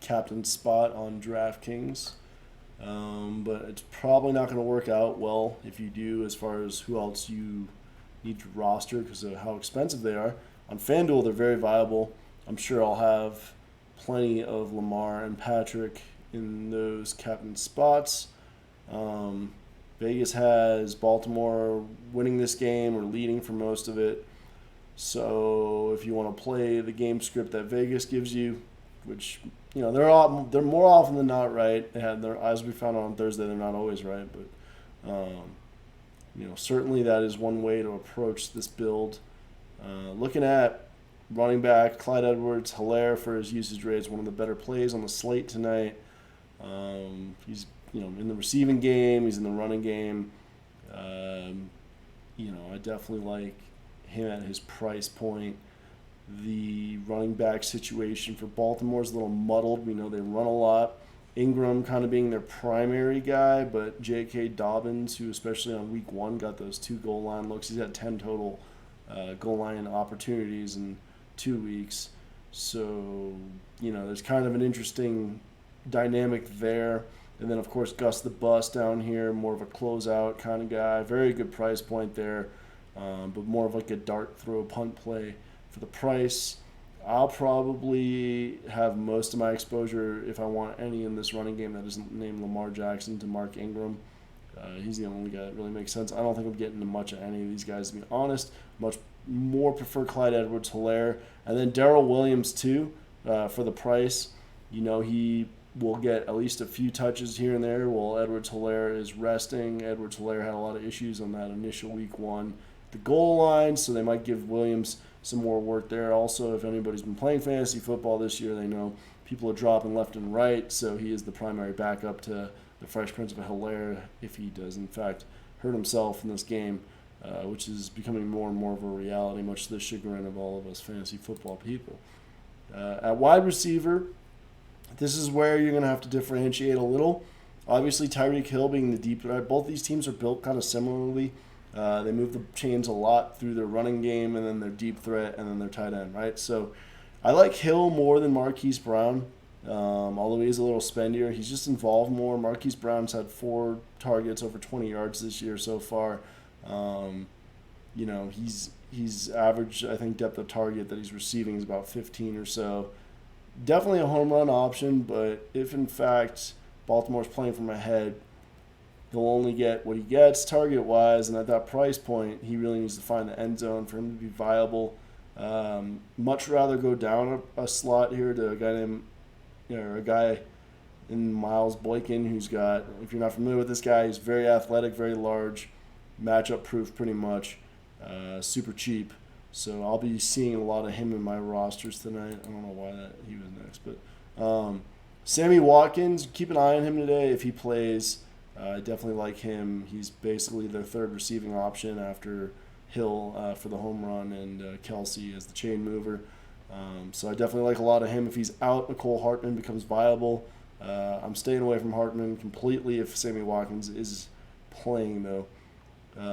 captain spot on DraftKings. But it's probably not going to work out well if you do, as far as who else you need to roster because of how expensive they are. On FanDuel, they're very viable. I'm sure I'll have plenty of Lamar and Patrick in those captain spots. Vegas has Baltimore winning this game or leading for most of it. So if you want to play the game script that Vegas gives you, which they're more often than not right. As we found out on Thursday, they're not always right, but certainly that is one way to approach this build. Looking at running back Clyde Edwards-Helaire for his usage rates, one of the better plays on the slate tonight. He's in the receiving game, he's in the running game. I definitely like him at his price point. The running back situation for Baltimore is a little muddled. We know they run a lot. Ingram kind of being their primary guy, but J.K. Dobbins, who especially on week 1 got those 2 goal line looks, he's had 10 total goal line opportunities in 2 weeks. So, there's kind of an interesting dynamic there. And then, of course, Gus the Bus down here, more of a closeout kind of guy. Very good price point there, but more of like a dart throw punt play for the price. I'll probably have most of my exposure, if I want any, in this running game that isn't named Lamar Jackson, to Mark Ingram. He's the only guy that really makes sense. I don't think I'm getting much of any of these guys, to be honest. Much more prefer Clyde Edwards-Helaire. And then Darrell Williams, too, for the price. He will get at least a few touches here and there while Edwards-Helaire is resting. Edwards-Helaire had a lot of issues on that initial week 1 the goal line, so they might give Williams some more work there. Also, if anybody's been playing fantasy football this year, they know people are dropping left and right, so he is the primary backup to the Fresh Prince of Hilaire if he does, in fact, hurt himself in this game, which is becoming more and more of a reality, much to the chagrin of all of us fantasy football people. At wide receiver, this is where you're going to have to differentiate a little. Obviously, Tyreek Hill being the deep threat. Both these teams are built kind of similarly. They move the chains a lot through their running game and then their deep threat and then their tight end, right? So I like Hill more than Marquise Brown, although he is a little spendier. He's just involved more. Marquise Brown's had 4 targets over 20 yards this year so far. He's average, I think, depth of target that he's receiving is about 15 or so. Definitely a home run option, but if, in fact, Baltimore's playing from ahead, he'll only get what he gets target-wise, and at that price point, he really needs to find the end zone for him to be viable. Much rather go down a slot here to a guy in Miles Boykin, who's got, if you're not familiar with this guy, he's very athletic, very large, matchup-proof pretty much, super cheap. So I'll be seeing a lot of him in my rosters tonight. I don't know why he was next, but Sammy Watkins, keep an eye on him today if he plays. I definitely like him. He's basically their third receiving option after Hill for the home run and Kelsey as the chain mover. So I definitely like a lot of him. If he's out, Nicole Hartman becomes viable. I'm staying away from Hartman completely if Sammy Watkins is playing, though.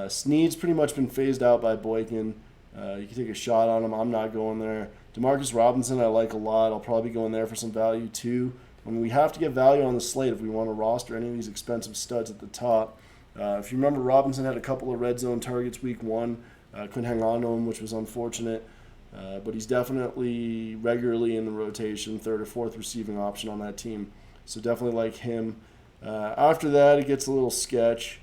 Snead's pretty much been phased out by Boykin. You can take a shot on him. I'm not going there. Demarcus Robinson I like a lot. I'll probably go in there for some value, too. We have to get value on the slate if we want to roster any of these expensive studs at the top. If you remember, Robinson had a couple of red zone targets week 1. Couldn't hang on to him, which was unfortunate. But he's definitely regularly in the rotation, 3rd or 4th receiving option on that team. So definitely like him. After that, it gets a little sketch.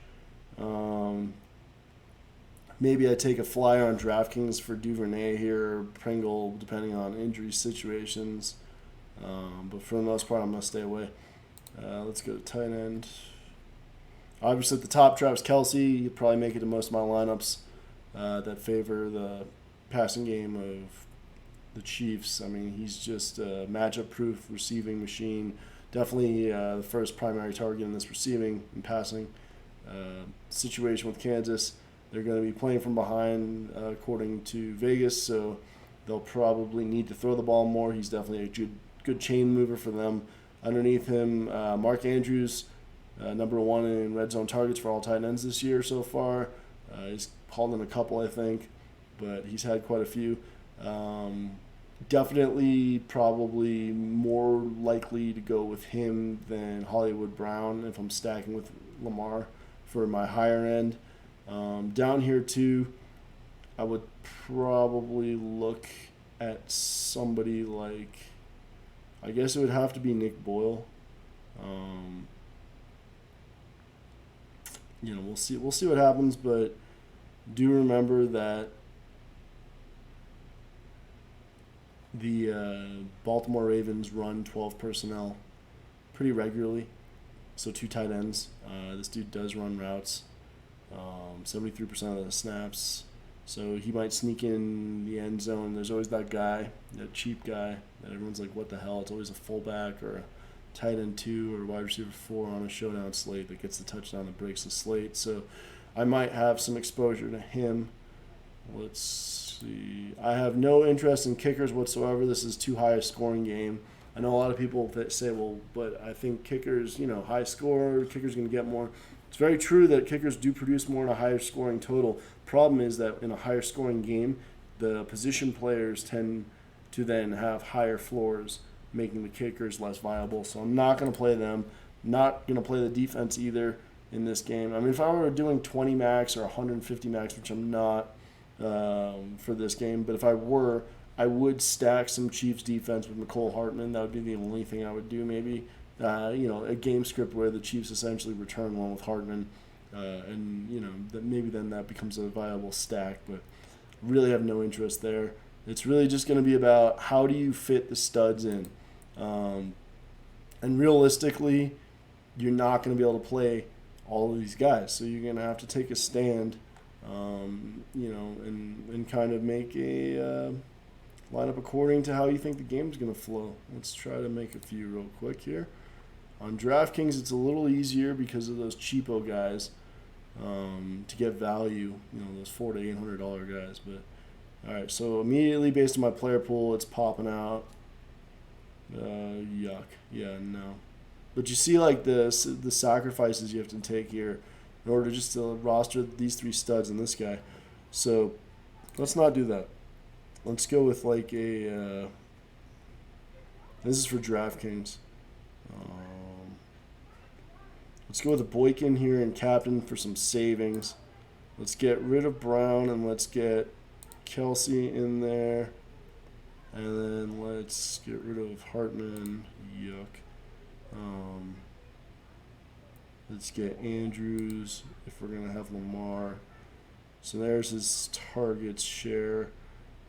Maybe I take a flyer on DraftKings for Duvernay here, or Pringle, depending on injury situations. But for the most part, I'm going to stay away. Let's go to tight end. Obviously, at the top, Travis Kelsey. He'll probably make it to most of my lineups that favor the passing game of the Chiefs. I mean, he's just a matchup-proof receiving machine. Definitely the first primary target in this receiving and passing situation with Kansas. They're going to be playing from behind, according to Vegas, so they'll probably need to throw the ball more. He's definitely a good chain mover for them. Underneath him, Mark Andrews, number 1 in red zone targets for all tight ends this year so far. He's hauled in a couple, I think, but he's had quite a few. Definitely, probably more likely to go with him than Hollywood Brown if I'm stacking with Lamar for my higher end. Down here too, I would probably look at somebody like, I guess it would have to be Nick Boyle. Um, we'll see. We'll see what happens, but do remember that the Baltimore Ravens run 12 personnel pretty regularly. So two tight ends. This dude does run routes. 73% of the snaps. So he might sneak in the end zone. There's always that guy, that cheap guy, that everyone's like, what the hell? It's always a fullback or a tight end 2 or wide receiver 4 on a showdown slate that gets the touchdown that breaks the slate. So I might have some exposure to him. Let's see. I have no interest in kickers whatsoever. This is too high a scoring game. I know a lot of people that say, well, but I think kickers, high score, kickers going to get more. It's very true that kickers do produce more in a higher scoring total. Problem is that in a higher scoring game, the position players tend to then have higher floors, making the kickers less viable. So I'm not going to play them. Not going to play the defense either in this game. I mean, if I were doing 20 max or 150 max, which I'm not for this game, but if I were, I would stack some Chiefs defense with McCole Hartman. That would be the only thing I would do maybe. A game script where the Chiefs essentially return one with Hartman, that maybe then that becomes a viable stack, but really have no interest there. It's really just going to be about how do you fit the studs in. And realistically, you're not going to be able to play all of these guys, so you're going to have to take a stand, and kind of make a lineup according to how you think the game's going to flow. Let's try to make a few real quick here. On DraftKings, it's a little easier because of those cheapo guys to get value, those $400 to $800 guys. But all right, so immediately based on my player pool, it's popping out. Yuck. Yeah, no. But you see, like the sacrifices you have to take here in order just to roster these 3 studs and this guy. So let's not do that. Let's go with like a. This is for DraftKings. Let's go with a Boykin here and captain for some savings. Let's get rid of Brown and let's get Kelsey in there. And then let's get rid of Hartman. Yuck. Let's get Andrews if we're going to have Lamar. So there's his targets share.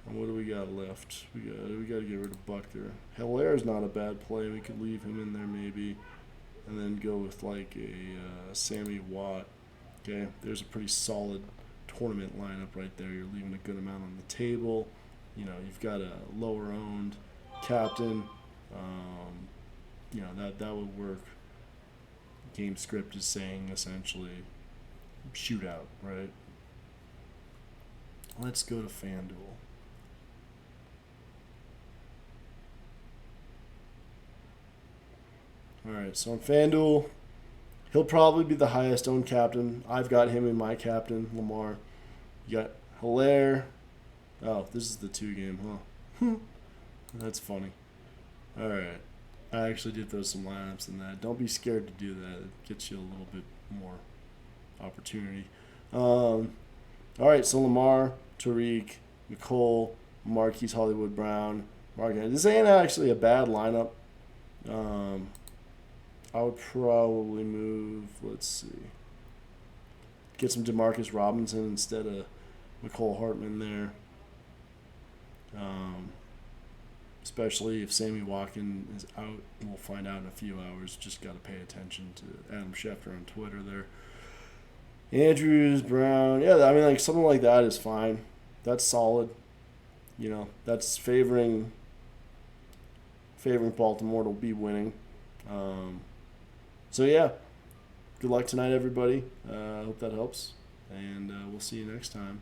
And what do we got left? We got to get rid of Buckner. Hilaire's not a bad play. We could leave him in there maybe. And then go with like a Sammy Watt. Okay, there's a pretty solid tournament lineup right there. You're leaving a good amount on the table. You've got a lower owned captain. That would work. Game script is saying essentially shootout, right? Let's go to FanDuel. All right, so on FanDuel, he'll probably be the highest owned captain. I've got him in my captain, Lamar. You got Hilaire. Oh, this is the 2 game, huh? That's funny. All right. I actually did throw some lineups in that. Don't be scared to do that. It gets you a little bit more opportunity. All right, so Lamar, Tariq, Nicole, Marquise Hollywood Brown, This ain't actually a bad lineup. I would probably move, let's see, get some Demarcus Robinson instead of McCole Hartman there. Especially if Sammy Watkins is out. We'll find out in a few hours. Just got to pay attention to Adam Schefter on Twitter there. Andrews, Brown. Yeah, I mean, like something like that is fine. That's solid. That's favoring Baltimore to be winning. So, yeah, good luck tonight, everybody. I hope that helps, and we'll see you next time.